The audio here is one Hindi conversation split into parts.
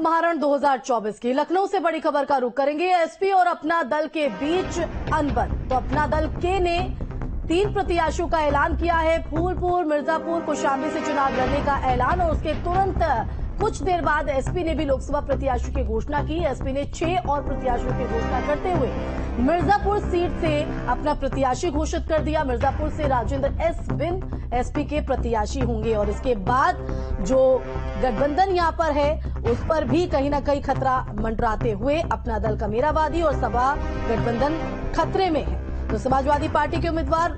समाहरण 2024 की लखनऊ से बड़ी खबर का रुख करेंगे। एसपी और अपना दल के बीच अनबन। तो अपना दल के ने 3 प्रत्याशियों का ऐलान किया है। फूलपुर, मिर्जापुर, कौशाम्बी से चुनाव लड़ने का ऐलान और उसके तुरंत कुछ देर बाद एसपी ने भी लोकसभा प्रत्याशियों की घोषणा की। एसपी ने 6 और प्रत्याशियों की घोषणा करते हुए मिर्जापुर सीट से अपना प्रत्याशी घोषित कर दिया। मिर्जापुर से राजेंद्र एस बिंद एसपी के प्रत्याशी होंगे और इसके बाद जो गठबंधन यहां पर है उस पर भी कहीं ना कहीं खतरा मंडराते हुए अपना दल कमेरावादी और सपा गठबंधन खतरे में है। तो समाजवादी पार्टी के उम्मीदवार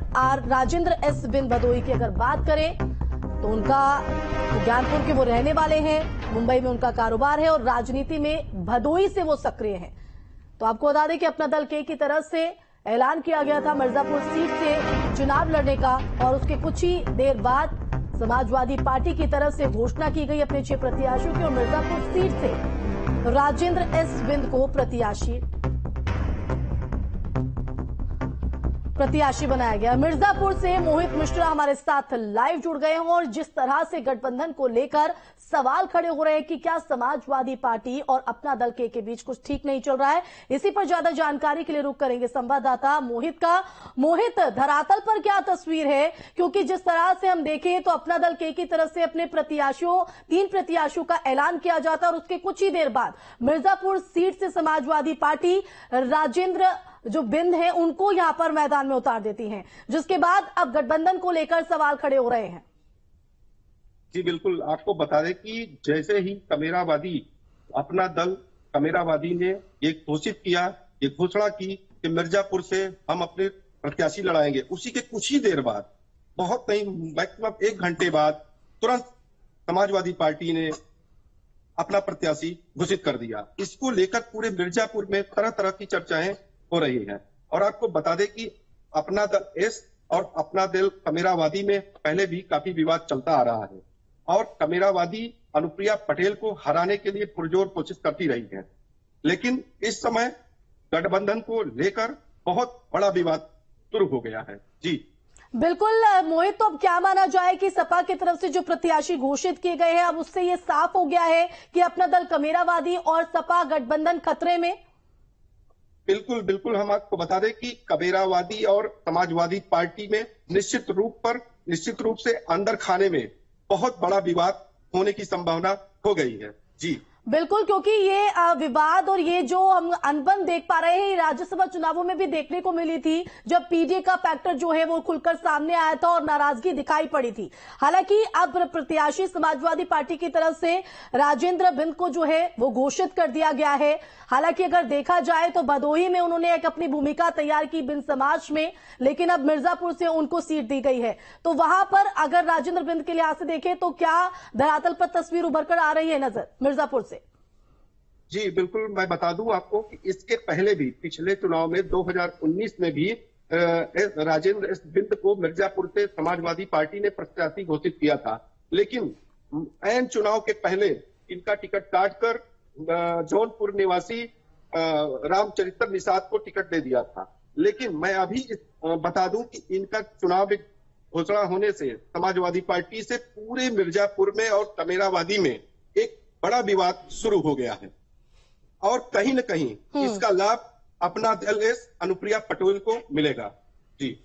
राजेंद्र एस बिंद भदोई की अगर बात करें तो उनका ज्ञानपुर के वो रहने वाले हैं, मुंबई में उनका कारोबार है और राजनीति में भदोई से वो सक्रिय हैं। तो आपको बता दें कि अपना दल के की तरफ से ऐलान किया गया था मिर्जापुर सीट से चुनाव लड़ने का और उसके कुछ ही देर बाद समाजवादी पार्टी की तरफ से घोषणा की गई अपने 6 प्रत्याशियों की और मिर्जापुर सीट से राजेंद्र एस बिंद को प्रत्याशी बनाया गया। मिर्जापुर से मोहित मिश्रा हमारे साथ लाइव जुड़ गए हैं और जिस तरह से गठबंधन को लेकर सवाल खड़े हो रहे हैं कि क्या समाजवादी पार्टी और अपना दल के बीच कुछ ठीक नहीं चल रहा है, इसी पर ज्यादा जानकारी के लिए रुक करेंगे संवाददाता मोहित का। मोहित, धरातल पर क्या तस्वीर है? क्योंकि जिस तरह से हम देखें तो अपना दल की तरफ से अपने 3 प्रत्याशियों का ऐलान किया जाता है और उसके कुछ ही देर बाद मिर्जापुर सीट से समाजवादी पार्टी राजेंद्र जो बिंद है उनको यहां पर मैदान में उतार देती हैं, जिसके बाद अब गठबंधन को लेकर सवाल खड़े हो रहे हैं। जी बिल्कुल, आपको बता दें कि जैसे ही कमेरावादी अपना दल कमेरावादी ने ये घोषित किया, ये घोषणा की कि मिर्जापुर से हम अपने प्रत्याशी लड़ाएंगे, उसी के कुछ ही देर बाद, बहुत नहीं मैक्सिमम 1 घंटे बाद तुरंत समाजवादी पार्टी ने अपना प्रत्याशी घोषित कर दिया। इसको लेकर पूरे मिर्जापुर में तरह तरह की चर्चाएं हो रही है। और आपको बता दें कि अपना दल एस और अपना दल कमेरावादी में पहले भी काफी विवाद चलता आ रहा है और कमेरावादी अनुप्रिया पटेल को हराने के लिए पुरजोर कोशिश करती रही है, लेकिन इस समय गठबंधन को लेकर बहुत बड़ा विवाद शुरू हो गया है। जी बिल्कुल मोहित, तो अब क्या माना जाए कि सपा की तरफ से जो प्रत्याशी घोषित किए गए हैं अब उससे ये साफ हो गया है कि अपना दल कमेरावादी और सपा गठबंधन खतरे में? बिल्कुल बिल्कुल, हम आपको बता दें कि कमेरावादी और समाजवादी पार्टी में निश्चित रूप से अंदर खाने में बहुत बड़ा विवाद होने की संभावना हो गई है। जी बिल्कुल, क्योंकि ये विवाद और ये जो हम अनबन देख पा रहे हैं राज्यसभा चुनावों में भी देखने को मिली थी, जब पीडीए का फैक्टर जो है वो खुलकर सामने आया था और नाराजगी दिखाई पड़ी थी। हालांकि अब प्रत्याशी समाजवादी पार्टी की तरफ से राजेंद्र बिंद को जो है वो घोषित कर दिया गया है। हालांकि अगर देखा जाए तो भदोही में उन्होंने एक अपनी भूमिका तैयार की बिंद समाज में, लेकिन अब मिर्जापुर से उनको सीट दी गई है। तो वहां पर अगर राजेंद्र बिंद के लिहाज से देखें तो क्या धरातल पर तस्वीर उभर कर आ रही है नजर मिर्जापुर से? जी बिल्कुल, मैं बता दूं आपको कि इसके पहले भी पिछले चुनाव में 2019 में भी राजेंद्र एस बिंद को मिर्जापुर से समाजवादी पार्टी ने प्रत्याशी घोषित किया था, लेकिन ऐन चुनाव के पहले इनका टिकट काटकर जौनपुर निवासी रामचरित्र निषाद को टिकट दे दिया था। लेकिन मैं अभी बता दूं कि इनका चुनाव घोषणा होने से समाजवादी पार्टी से पूरे मिर्जापुर में और कमेरावादी में एक बड़ा विवाद शुरू हो गया है और कहीं न कहीं इसका लाभ अपना दल एस अनुप्रिया पटेल को मिलेगा। जी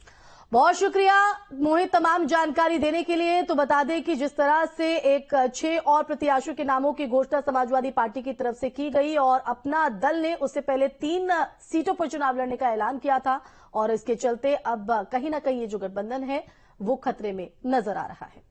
बहुत शुक्रिया मोहित तमाम जानकारी देने के लिए। तो बता दें कि जिस तरह से 6 और प्रत्याशियों के नामों की घोषणा समाजवादी पार्टी की तरफ से की गई और अपना दल ने उससे पहले 3 सीटों पर चुनाव लड़ने का ऐलान किया था और इसके चलते अब कहीं ना कहीं ये जो गठबंधन है वो खतरे में नजर आ रहा है।